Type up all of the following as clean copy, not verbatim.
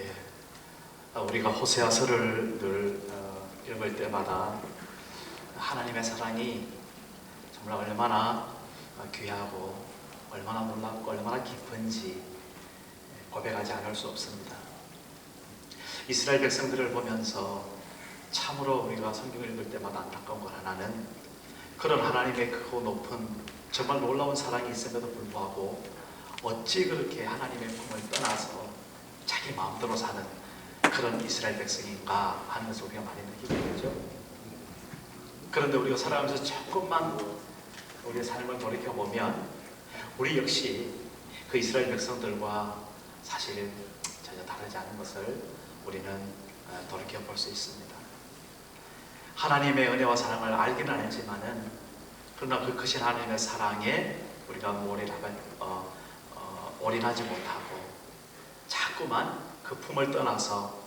예, 우리가 호세아서를 늘 읽을 때마다 하나님의 사랑이 정말 얼마나 귀하고 얼마나 놀랍고 얼마나 깊은지 고백하지 않을 수 없습니다. 이스라엘 백성들을 보면서 참으로 우리가 성경을 읽을 때마다 안타까운 것 하나는 그런 하나님의 크고 높은 정말 놀라운 사랑이 있음에도 불구하고 어찌 그렇게 하나님의 품을 떠나서 자기 마음대로 사는 그런 이스라엘 백성인가 하는 것을 우리가 많이 느끼게 되죠. 그런데 우리가 살아가면서 조금만 우리의 삶을 돌이켜보면 우리 역시 그 이스라엘 백성들과 사실 전혀 다르지 않은 것을 우리는 돌이켜볼 수 있습니다. 하나님의 은혜와 사랑을 알기는 알지만은 그러나 그 크신 하나님의 사랑에 우리가 올인하지 못하고 자꾸만 그 품을 떠나서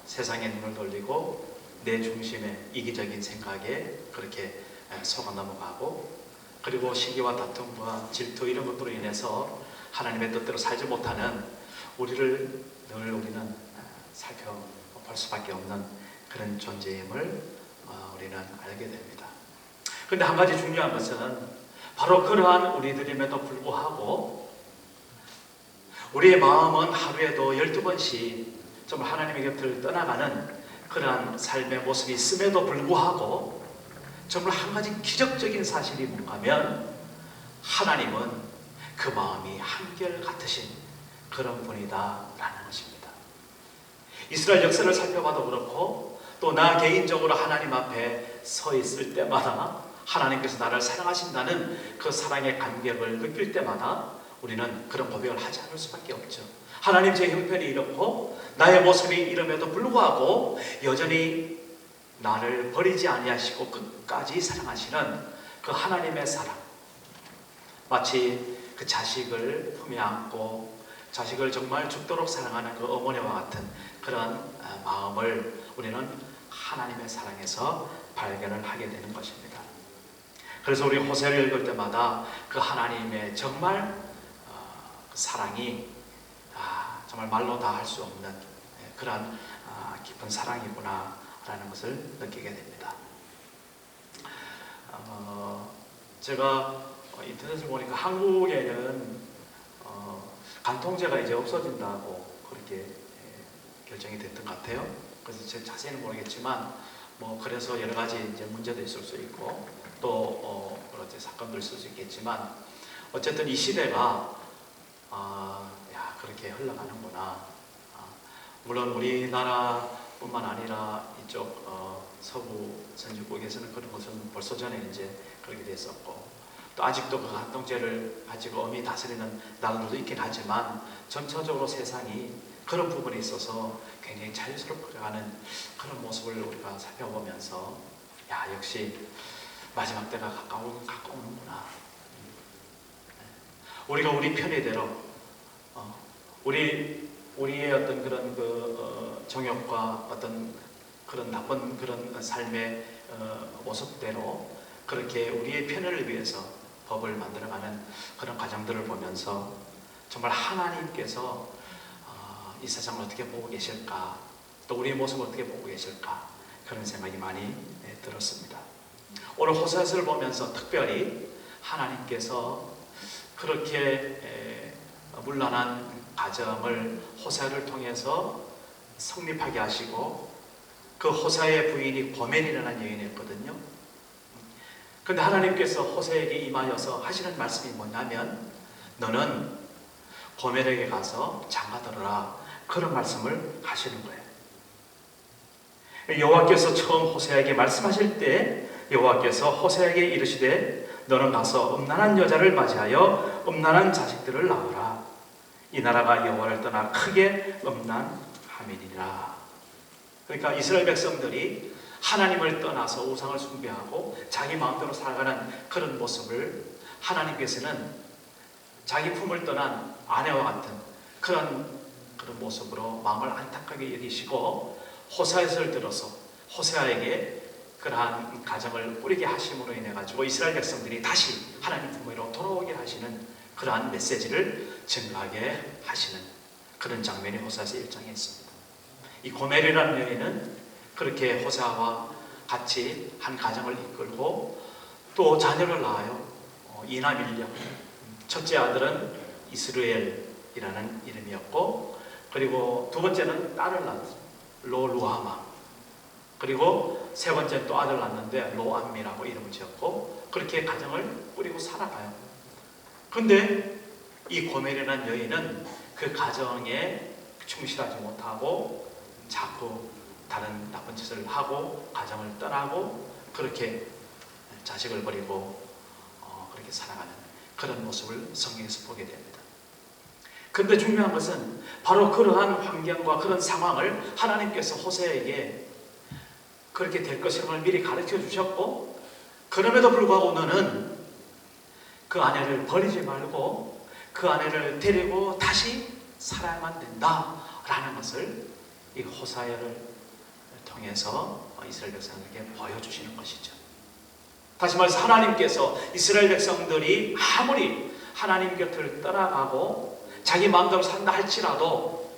세상에 눈을 돌리고 내 중심의 이기적인 생각에 그렇게 속아 넘어가고, 그리고 시기와 다툼과 질투 이런 것들로 인해서 하나님의 뜻대로 살지 못하는 우리를 늘 우리는 살펴볼 수밖에 없는 그런 존재임을 우리는 알게 됩니다. 그런데 한 가지 중요한 것은 바로 그러한 우리들임에도 불구하고 우리의 마음은 하루에도 12번씩 정말 하나님의 곁을 떠나가는 그러한 삶의 모습이 있음에도 불구하고 정말 한 가지 기적적인 사실이 뭔가 하면 하나님은 그 마음이 한결같으신 그런 분이다라는 것입니다. 이스라엘 역사를 살펴봐도 그렇고 또 나 개인적으로 하나님 앞에 서 있을 때마다 하나님께서 나를 사랑하신다는 그 사랑의 감격을 느낄 때마다 우리는 그런 고백을 하지 않을 수밖에 없죠. 하나님, 제 형편이 이렇고 나의 모습이 이름에도 불구하고 여전히 나를 버리지 아니하시고 끝까지 사랑하시는 그 하나님의 사랑, 마치 그 자식을 품에 안고 자식을 정말 죽도록 사랑하는 그 어머니와 같은 그런 마음을 우리는 하나님의 사랑에서 발견을 하게 되는 것입니다. 그래서 우리 호세를 읽을 때마다 그 하나님의 정말 그 사랑이 정말 말로 다 할 수 없는 그러한 깊은 사랑이구나 라는 것을 느끼게 됩니다. 제가 인터넷을 보니까 한국에는 간통죄가 이제 없어진다고 그렇게 결정이 됐던 것 같아요. 그래서 제가 자세히는 모르겠지만 그래서 여러 가지 이제 문제도 있을 수 있고 또 여러 가지 사건도 있을 수 있겠지만 어쨌든 이 시대가 그렇게 흘러가는구나. 물론 우리나라뿐만 아니라 이쪽 서부 선진국에서는 그런 것은 벌써 전에 이제 그렇게 됐었고 또 아직도 그 간통죄를 가지고 엄히 다스리는 나라들도 있긴 하지만 전체적으로 세상이 그런 부분에 있어서 굉장히 자유스럽게 가는 그런 모습을 우리가 살펴보면서 역시 마지막 때가 가까우는구나. 우리가 우리 편의대로 우리의 어떤 그런 정욕과 어떤 그런 나쁜 그런 삶의 모습대로 그렇게 우리의 편의를 위해서 법을 만들어가는 그런 과정들을 보면서 정말 하나님께서 이 세상을 어떻게 보고 계실까, 또 우리의 모습을 어떻게 보고 계실까, 그런 생각이 많이 들었습니다. 오늘 호세아서를 보면서 특별히 하나님께서 그렇게 문란한 가정을 호세아를 통해서 성립하게 하시고 그 호세아의 부인이 고멜이라는 여인이었거든요. 그런데 하나님께서 호세아에게 임하여서 하시는 말씀이 뭐냐면 너는 고멜에게 가서 장가들어라, 그런 말씀을 하시는 거예요. 여호와께서 처음 호세아에게 말씀하실 때 여호와께서 호세아에게 이르시되 너는 가서 음란한 여자를 맞이하여 음란한 자식들을 낳으라. 이 나라가 여호와를 떠나 크게 음란함이니라. 그러니까 이스라엘 백성들이 하나님을 떠나서 우상을 숭배하고 자기 마음대로 살아가는 그런 모습을 하나님께서는 자기 품을 떠난 아내와 같은 그런 모습으로 마음을 안타깝게 여기시고 호세아서를 들어서 호세아에게 그러한 가정을 꾸리게 하심으로 인해 가지고 이스라엘 백성들이 다시 하나님 품으로 돌아오게 하시는 그러한 메시지를 증가하게 하시는 그런 장면이 호세아서 1장에 있습니다. 이 고멜이라는 여인은 그렇게 호세아와 같이 한 가정을 이끌고 또 자녀를 낳아요. 이남일녀. 첫째 아들은 이스루엘이라는 이름이었고, 그리고 두 번째는 딸을 낳았어요. 로루하마. 그리고 세 번째는 또 아들 낳았는데 로암미라고 이름을 지었고, 그렇게 가정을 꾸리고 살아가요. 근데 이 고멜이라는 여인은 그 가정에 충실하지 못하고 자꾸 다른 나쁜 짓을 하고 가정을 떠나고 그렇게 자식을 버리고 그렇게 살아가는 그런 모습을 성경에서 보게 됩니다. 그런데 중요한 것은 바로 그러한 환경과 그런 상황을 하나님께서 호세아에게 그렇게 될 것임을 미리 가르쳐 주셨고, 그럼에도 불구하고 너는 그 아내를 버리지 말고 그 아내를 데리고 다시 살아야만 된다라는 것을 이 호세아를 통해서 이스라엘 백성에게 보여주시는 것이죠. 다시 말해서 하나님께서 이스라엘 백성들이 아무리 하나님 곁을 떠나가고 자기 마음대로 산다 할지라도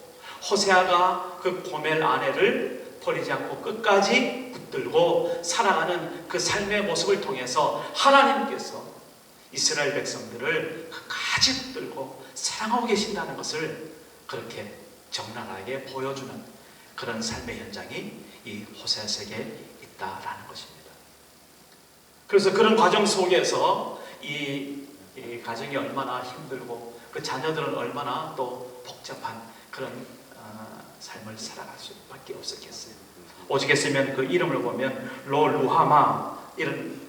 호세아가 그 고멜 아내를 버리지 않고 끝까지 붙들고 살아가는 그 삶의 모습을 통해서 하나님께서 이스라엘 백성들을 끝까지 붙들고 사랑하고 계신다는 것을 그렇게 적나라하게 보여주는 그런 삶의 현장이 이 호세아서에 있다라는 것입니다. 그래서 그런 과정 속에서 이 가정이 얼마나 힘들고 그 자녀들은 얼마나 또 복잡한 그런 삶을 살아갈 수밖에 없었겠어요. 오죽했으면 그 이름을 보면 로루하마 이런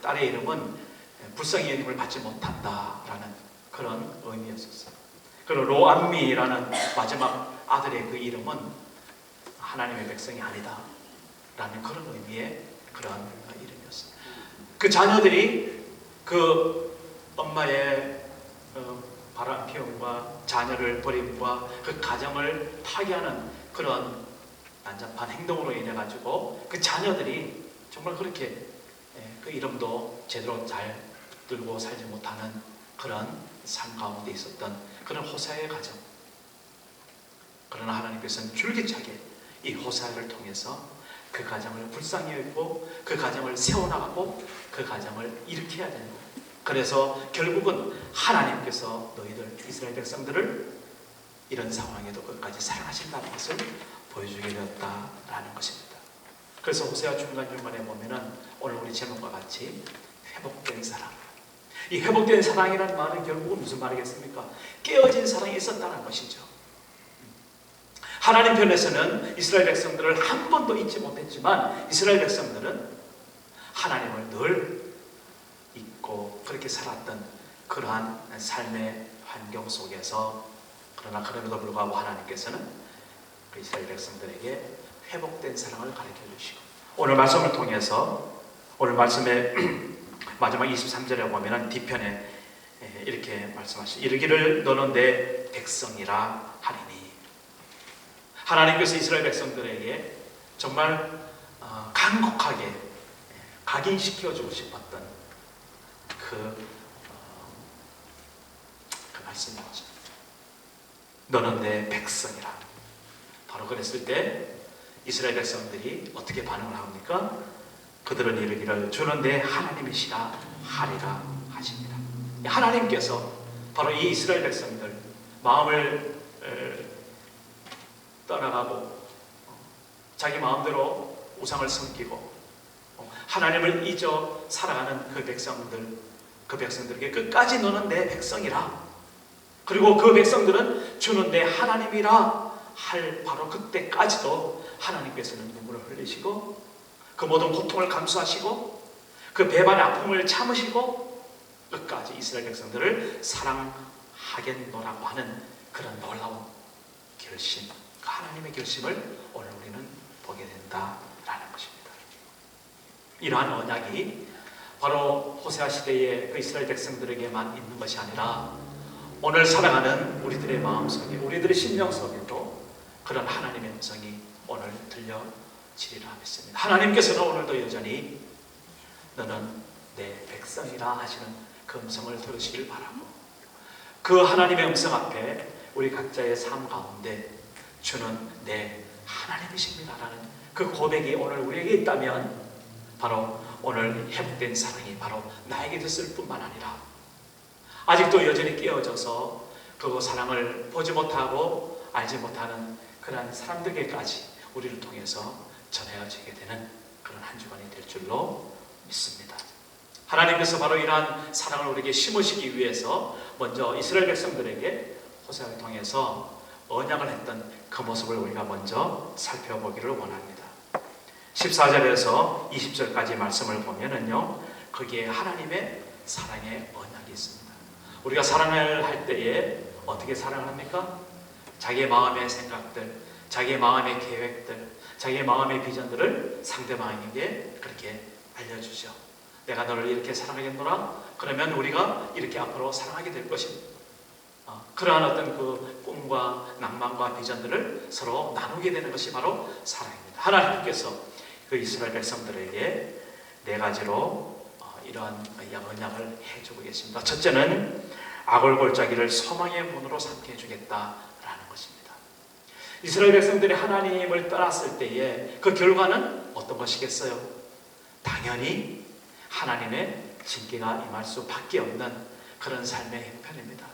딸의 이름은 불쌍히 여김을 받지 못한다라는 그런 의미였었어요. 그리고 로암미라는 마지막 아들의 그 이름은 하나님의 백성이 아니다 라는 그런 의미의 그런 이름이었어요. 그 자녀들이 그 엄마의 바람 피움과 자녀를 버림과 그 가정을 파괴하는 그런 난잡한 행동으로 인해 가지고 그 자녀들이 정말 그렇게 그 이름도 제대로 잘 붙들고 살지 못하는 그런 삶 가운데 있었던 그런 호세아의 가정. 그러나 하나님께서는 줄기차게 이 호세아를 통해서 그 가정을 불쌍히 여기고 그 가정을 세워나가고 그 가정을 일으켜야 되는 거예요. 그래서 결국은 하나님께서 너희들 이스라엘 백성들을 이런 상황에도 끝까지 사랑하신다는 것을 보여주게 되었다라는 것입니다. 그래서 호세아 중간중간에 보면은 오늘 우리 제목과 같이 회복된 사랑. 이 회복된 사랑이라는 말은 결국은 무슨 말이겠습니까? 깨어진 사랑이 있었다는 것이죠. 하나님 편에서는 이스라엘 백성들을 한 번도 잊지 못했지만 이스라엘 백성들은 하나님을 늘 잊고 그렇게 살았던 그러한 삶의 환경 속에서, 그러나 그럼에도 불구하고 하나님께서는 그 이스라엘 백성들에게 회복된 사랑을 가르쳐 주시고, 오늘 말씀을 통해서 오늘 말씀의 마지막 23절에 보면은 뒤편에 이렇게 말씀하시죠. 이르기를 너는 내 백성이라 하리니. 하나님께서 이스라엘 백성들에게 정말 간곡하게 각인시켜주고 싶었던 그 말씀이죠. 너는 내 백성이라. 바로 그랬을 때 이스라엘 백성들이 어떻게 반응을 합니까? 그들은 이르기를 주는 내 하나님이시라 하리라 하십니다. 하나님께서 바로 이 이스라엘 백성들 마음을 떠나가고 자기 마음대로 우상을 섬기고 하나님을 잊어 살아가는 그 백성들에게 끝까지 너는 내 백성이라, 그리고 그 백성들은 주는 내 하나님이라 할 바로 그때까지도 하나님께서는 눈물을 흘리시고 그 모든 고통을 감수하시고 그 배반의 아픔을 참으시고 끝까지 이스라엘 백성들을 사랑하겠노라고 하는 그런 놀라운 결심, 그 하나님의 결심을 오늘 우리는 보게 된다라는 것입니다. 이러한 언약이 바로 호세아 시대의 그 이스라엘 백성들에게만 있는 것이 아니라 오늘 살아가는 우리들의 마음속에, 우리들의 심령 속에도 그런 하나님의 음성이 오늘 들려지리라 믿습니다. 하나님께서는 오늘도 여전히 너는 내 백성이라 하시는 그 음성을 들으시길 바라고, 그 하나님의 음성 앞에 우리 각자의 삶 가운데 주는 내 하나님이십니다라는 그 고백이 오늘 우리에게 있다면 바로 오늘 회복된 사랑이 바로 나에게 있을 뿐만 아니라 아직도 여전히 깨어져서 그 사랑을 보지 못하고 알지 못하는 그런 사람들에게까지 우리를 통해서 전해지게 되는 그런 한 주간이 될 줄로 믿습니다. 하나님께서 바로 이러한 사랑을 우리에게 심으시기 위해서 먼저 이스라엘 백성들에게 호세아를 통해서 언약을 했던 그 모습을 우리가 먼저 살펴보기를 원합니다. 14절에서 20절까지 말씀을 보면은요, 거기에 하나님의 사랑의 언약이 있습니다. 우리가 사랑을 할 때에 어떻게 사랑을 합니까? 자기의 마음의 생각들, 자기의 마음의 계획들, 자기의 마음의 비전들을 상대방에게 그렇게 알려주죠. 내가 너를 이렇게 사랑하겠노라? 그러면 우리가 이렇게 앞으로 사랑하게 될 것입니다. 그러한 어떤 그 꿈과 낭만과 비전들을 서로 나누게 되는 것이 바로 사랑입니다. 하나님께서 그 이스라엘 백성들에게 네 가지로 이러한 언약을 해주고 계십니다. 첫째는 아골골짜기를 소망의 문으로 삼게 해주겠다라는 것입니다. 이스라엘 백성들이 하나님을 떠났을 때에 그 결과는 어떤 것이겠어요? 당연히 하나님의 징계가 임할 수밖에 없는 그런 삶의 형편입니다.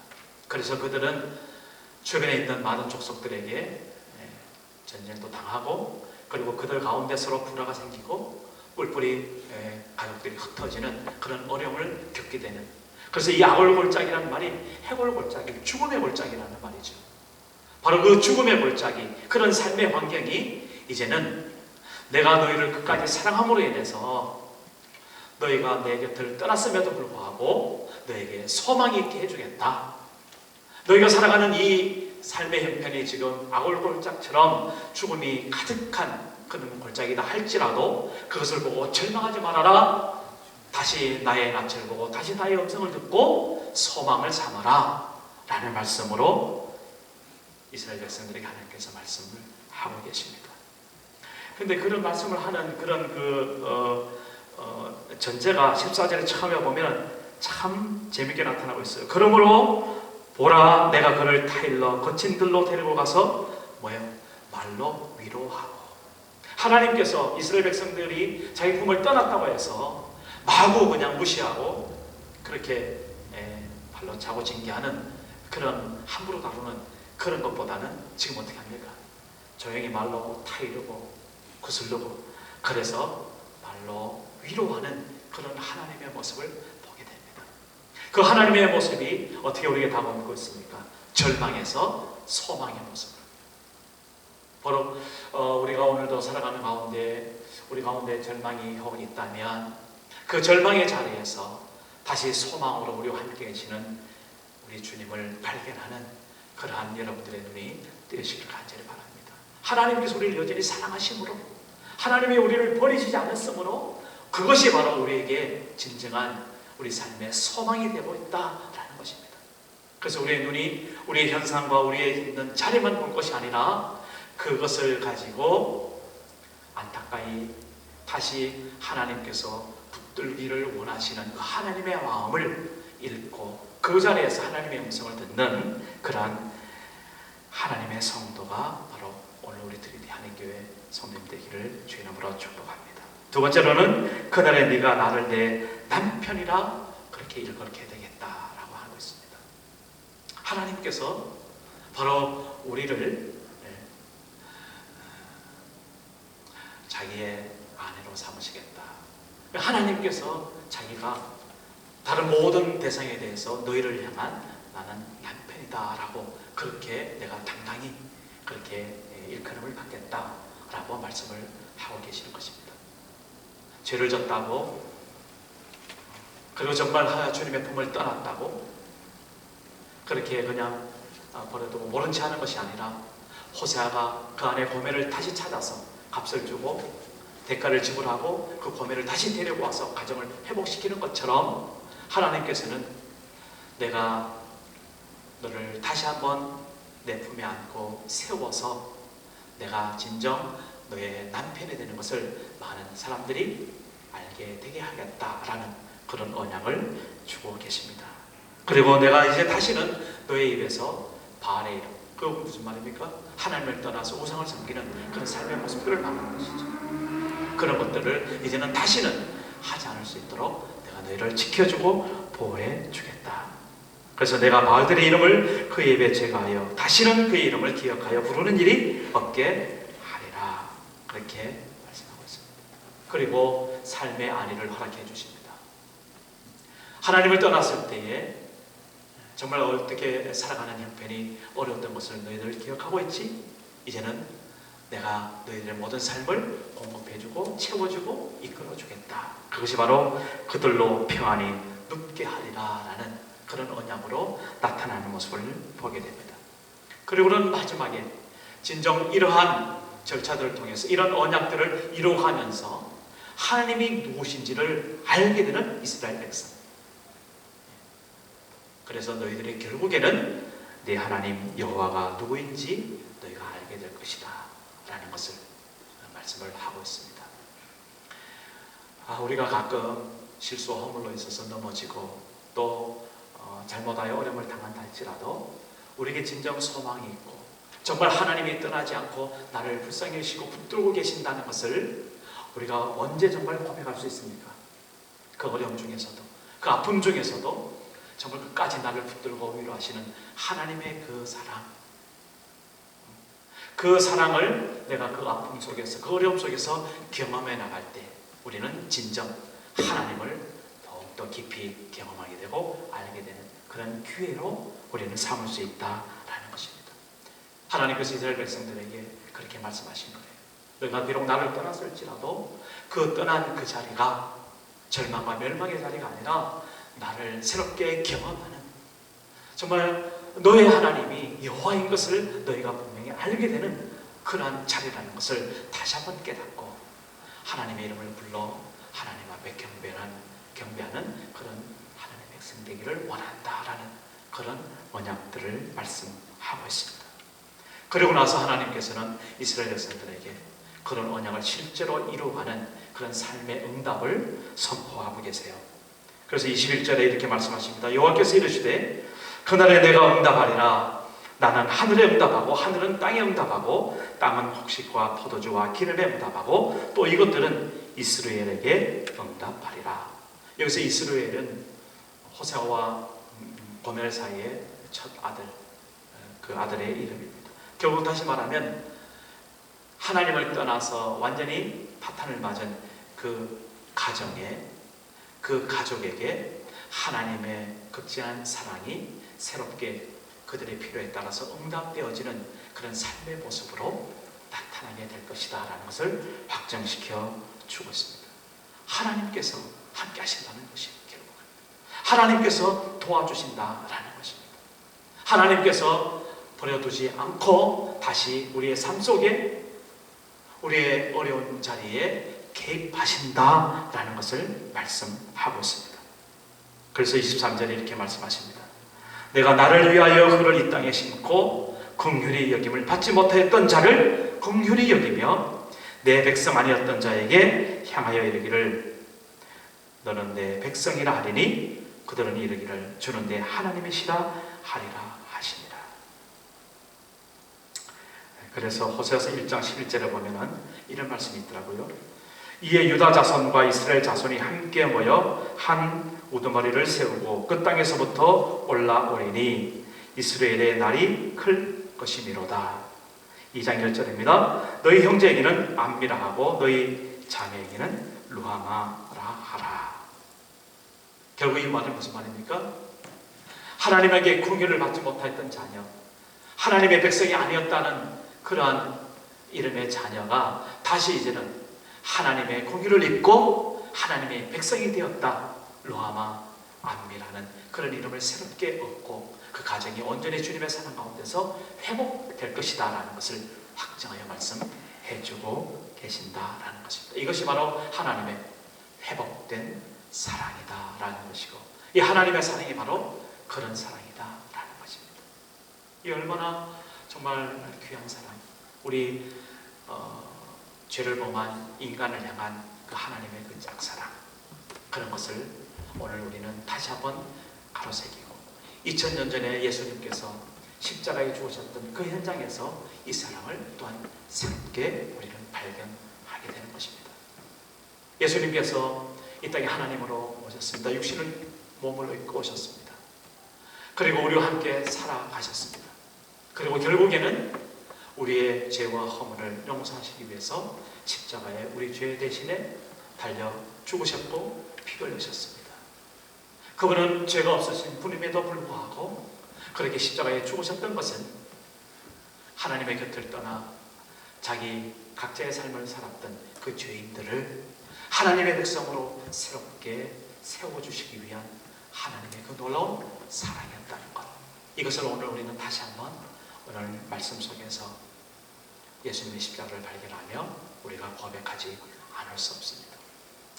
그래서 그들은 주변에 있는 많은 족속들에게 전쟁도 당하고, 그리고 그들 가운데 서로 불화가 생기고 뿔뿔이 가족들이 흩어지는 그런 어려움을 겪게 되는, 그래서 이 아골골짜기라는 말이 해골골짜기, 죽음의 골짜기라는 말이죠. 바로 그 죽음의 골짜기, 그런 삶의 환경이 이제는 내가 너희를 끝까지 사랑함으로 인해서 너희가 내 곁을 떠났음에도 불구하고 너에게 소망이 있게 해주겠다. 너희가 살아가는 이 삶의 형편이 지금 아골골짜기처럼 죽음이 가득한 그런 골짜기다 할지라도 그것을 보고 절망하지 말아라. 다시 나의 낯을 보고 다시 나의 음성을 듣고 소망을 삼아라 라는 말씀으로 이스라엘 백성들에게 하나님께서 말씀을 하고 계십니다. 그런데 그런 말씀을 하는 그런 전제가 14절에 처음에 보면 참 재밌게 나타나고 있어요. 그러므로 보라, 내가 그를 타일러 거친 들로 데리고 가서 말로 위로하고. 하나님께서 이스라엘 백성들이 자기 품을 떠났다고 해서 마구 그냥 무시하고 그렇게 발로 차고 징계하는 그런 함부로 다루는 그런 것보다는 지금 어떻게 합니까? 조용히 말로 타이르고 구슬르고, 그래서 말로 위로하는 그런 하나님의 모습을 보게 됩니다. 그 하나님의 모습이 어떻게 우리에게 다가오고 있습니까? 절망에서 소망의 모습으로. 바로 우리가 오늘도 살아가는 가운데 우리 가운데 절망이 혹 있다면 그 절망의 자리에서 다시 소망으로 우리와 함께 계시는 우리 주님을 발견하는 그러한 여러분들의 눈이 뜨시길 간절히 바랍니다. 하나님께서 우리를 여전히 사랑하심으로, 하나님이 우리를 버리시지 않았으므로 그것이 바로 우리에게 진정한 우리 삶의 소망이 되고 있다라는 것입니다. 그래서 우리의 눈이 우리의 현상과 우리의 있는 자리만 볼 것이 아니라 그것을 가지고 안타까이 다시 하나님께서 붙들기를 원하시는 그 하나님의 마음을 읽고 그 자리에서 하나님의 음성을 듣는 그러한 하나님의 성도가 바로 오늘 우리 트리티 한인교회 성도님 되기를 주의 이름으로 축복합니다. 두 번째로는 그날에 네가 나를 내 남편이라 그렇게 일컬게 되겠다라고 하고 있습니다. 하나님께서 바로 우리를 자기의 아내로 삼으시겠다. 하나님께서 자기가 다른 모든 대상에 대해서 너희를 향한 나는 남편이다 라고 그렇게 내가 당당히 그렇게 일컬음을 받겠다 라고 말씀을 하고 계시는 것입니다. 죄를 졌다고, 그리고 정말 주님의 품을 떠났다고 그렇게 그냥 버려두고 모른 채 하는 것이 아니라 호세아가 그 안에 고멜을 다시 찾아서 값을 주고 대가를 지불하고 그 고멜을 다시 데리고 와서 가정을 회복시키는 것처럼 하나님께서는 내가 너를 다시 한번 내 품에 안고 세워서 내가 진정 너의 남편이 되는 것을 많은 사람들이 알게 되게 하겠다라는 그런 언약을 주고 계십니다. 그리고 내가 이제 다시는 너의 입에서 바알의 이름. 그거 무슨 말입니까? 하나님을 떠나서 우상을 섬기는 그런 삶의 모습들을 말하는 것이죠. 그런 것들을 이제는 다시는 하지 않을 수 있도록 내가 너희를 지켜주고 보호해 주겠다. 그래서 내가 바알들의 이름을 그의 입에 제거하여 다시는 그의 이름을 기억하여 부르는 일이 없게 하리라. 그렇게 말씀하고 있습니다. 그리고 삶의 안위를 허락해 주십니다. 하나님을 떠났을 때에 정말 어떻게 살아가는 형편이 어려웠던 것을 너희들 기억하고 있지? 이제는 내가 너희들의 모든 삶을 공급해주고 채워주고 이끌어주겠다. 그것이 바로 그들로 평안히 눕게 하리라 라는 그런 언약으로 나타나는 모습을 보게 됩니다. 그리고는 마지막에 진정 이러한 절차들을 통해서 이런 언약들을 이루어가면서 하나님이 누구신지를 알게 되는 이스라엘 백성. 그래서 너희들이 결국에는 네 하나님 여호와가 누구인지 너희가 알게 될 것이다 라는 것을 말씀을 하고 있습니다. 우리가 가끔 실수와 허물로 있어서 넘어지고 또 잘못하여 어려움을 당한다 할지라도 우리에게 진정 소망이 있고 정말 하나님이 떠나지 않고 나를 불쌍히 여기시고 붙들고 계신다는 것을 우리가 언제 정말 고백할 수 있습니까? 그 어려움 중에서도 그 아픔 중에서도 정말 끝까지 나를 붙들고 위로하시는 하나님의 그 사랑, 그 사랑을 내가 그 아픔 속에서 그 어려움 속에서 경험해 나갈 때 우리는 진정 하나님을 더욱더 깊이 경험하게 되고 알게 되는 그런 기회로 우리는 삼을 수 있다라는 것입니다. 하나님께서 이스라엘 백성들에게 그렇게 말씀하신 거예요. 너희가 비록 나를 떠났을지라도 그 떠난 그 자리가 절망과 멸망의 자리가 아니라 나를 새롭게 경험하는 정말 너의 하나님이 여호와인 것을 너희가 분명히 알게 되는 그러한 자리라는 것을 다시 한번 깨닫고 하나님의 이름을 불러 하나님 앞에 경배하는 그런 하나님의 백성 되기를 원한다라는 그런 언약들을 말씀하고 있습니다. 그리고 나서 하나님께서는 이스라엘 백성들에게 그런 언약을 실제로 이루어가는 그런 삶의 응답을 선포하고 계세요. 그래서 21절에 이렇게 말씀하십니다. 여호와께서 이르시되 그날에 내가 응답하리라. 나는 하늘에 응답하고 하늘은 땅에 응답하고 땅은 곡식과 포도주와 기름에 응답하고 또 이것들은 이스라엘에게 응답하리라. 여기서 이스라엘은 호세아와 고멜 사이의 첫 아들, 그 아들의 이름입니다. 결국 다시 말하면 하나님을 떠나서 완전히 파탄을 맞은 그 가정에 그 가족에게 하나님의 극진한 사랑이 새롭게 그들의 필요에 따라서 응답되어지는 그런 삶의 모습으로 나타나게 될 것이다 라는 것을 확정시켜 주고 있습니다. 하나님께서 함께 하신다는 것이 결국은 하나님께서 도와주신다라는 것입니다. 하나님께서 버려두지 않고 다시 우리의 삶 속에 우리의 어려운 자리에 개입하신다라는 것을 말씀하고 있습니다. 그래서 23절에 이렇게 말씀하십니다. 내가 나를 위하여 그를 이 땅에 심고 긍휼히 여김을 받지 못하였던 자를 긍휼히 여기며 내 백성 아니었던 자에게 향하여 이르기를 너는 내 백성이라 하리니 그들은 이르기를 주는 내 하나님이시라 하리라 하시니라. 그래서 호세아서 1장 11절에 보면은 이런 말씀이 있더라고요. 이에 유다 자손과 이스라엘 자손이 함께 모여 한 우두머리를 세우고 그 땅에서부터 올라오리니 이스라엘의 날이 클 것이미로다. 2장 1절입니다. 너희 형제에게는 암미라 하고 너희 자매에게는 루하마라 하라. 결국 이 말은 무슨 말입니까? 하나님에게 긍휼을 받지 못했던 자녀, 하나님의 백성이 아니었다는 그러한 이름의 자녀가 다시 이제는 하나님의 긍휼을 입고 하나님의 백성이 되었다. 루하마 암미라는 그런 이름을 새롭게 얻고 그 가정이 온전히 주님의 사랑 가운데서 회복될 것이다 라는 것을 확정하여 말씀해주고 계신다라는 것입니다. 이것이 바로 하나님의 회복된 사랑이다 라는 것이고 이 하나님의 사랑이 바로 그런 사랑이다 라는 것입니다. 이 얼마나 정말 귀한 사랑, 우리 죄를 범한 인간을 향한 그 하나님의 그 짝사랑, 그런 것을 오늘 우리는 다시 한번 가로새기고 2000년 전에 예수님께서 십자가에 죽으셨던 그 현장에서 이 사랑을 또한 새롭게 우리는 발견하게 되는 것입니다. 예수님께서 이 땅에 하나님으로 오셨습니다. 육신을 몸을 입고 오셨습니다. 그리고 우리와 함께 살아가셨습니다. 그리고 결국에는 우리의 죄와 허물을 용서하시기 위해서 십자가에 우리 죄 대신에 달려 죽으셨고 피 흘리셨습니다. 그분은 죄가 없으신 분임에도 불구하고 그렇게 십자가에 죽으셨던 것은 하나님의 곁을 떠나 자기 각자의 삶을 살았던 그 죄인들을 하나님의 백성으로 새롭게 세워주시기 위한 하나님의 그 놀라운 사랑이었다는 것, 이것을 오늘 우리는 다시 한번 오늘 말씀 속에서 예수님의 십자가를 발견하며 우리가 고백하지 않을 수 없습니다.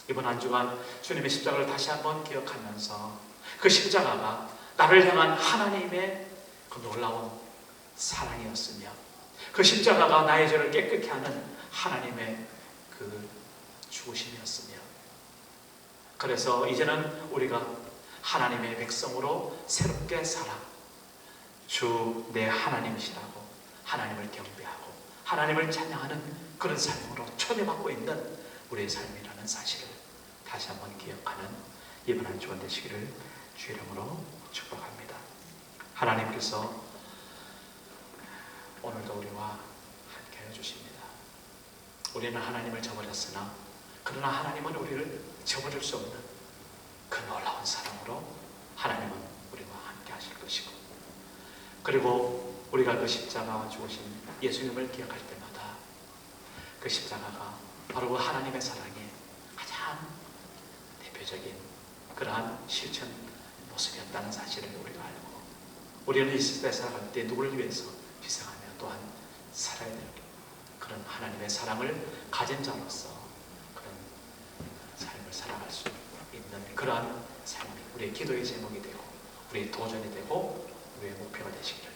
이번 한 주간 주님의 십자가를 다시 한번 기억하면서 그 십자가가 나를 향한 하나님의 그 놀라운 사랑이었으며 그 십자가가 나의 죄를 깨끗게 하는 하나님의 그 죽으심이었으며, 그래서 이제는 우리가 하나님의 백성으로 새롭게 살아 주 내 하나님이시라고 하나님을 경배하고 하나님을 찬양하는 그런 삶으로 초대받고 있는 우리의 삶이라는 사실을 다시 한번 기억하는 이번 한 주간 되시기를 주 이름으로 축복합니다. 하나님께서 오늘도 우리와 함께 해주십니다. 우리는 하나님을 저버렸으나 그러나 하나님은 우리를 저버릴 수 없는 그 놀라운 사랑으로 하나님은 우리와 함께 하실 것이고, 그리고 우리가 그 십자가와 죽으신 예수님을 기억할 때마다 그 십자가가 바로 그 하나님의 사랑의 가장 대표적인 그러한 실천 모습이었다는 사실을 우리가 알고, 우리는 이 시대에 살아갈 때 누구를 위해서 희생하며 또한 살아야 될 그런 하나님의 사랑을 가진 자로서 그런 삶을 살아갈 수 있는 그러한 삶이 우리의 기도의 제목이 되고 우리의 도전이 되고 우리의 목표가 되시기를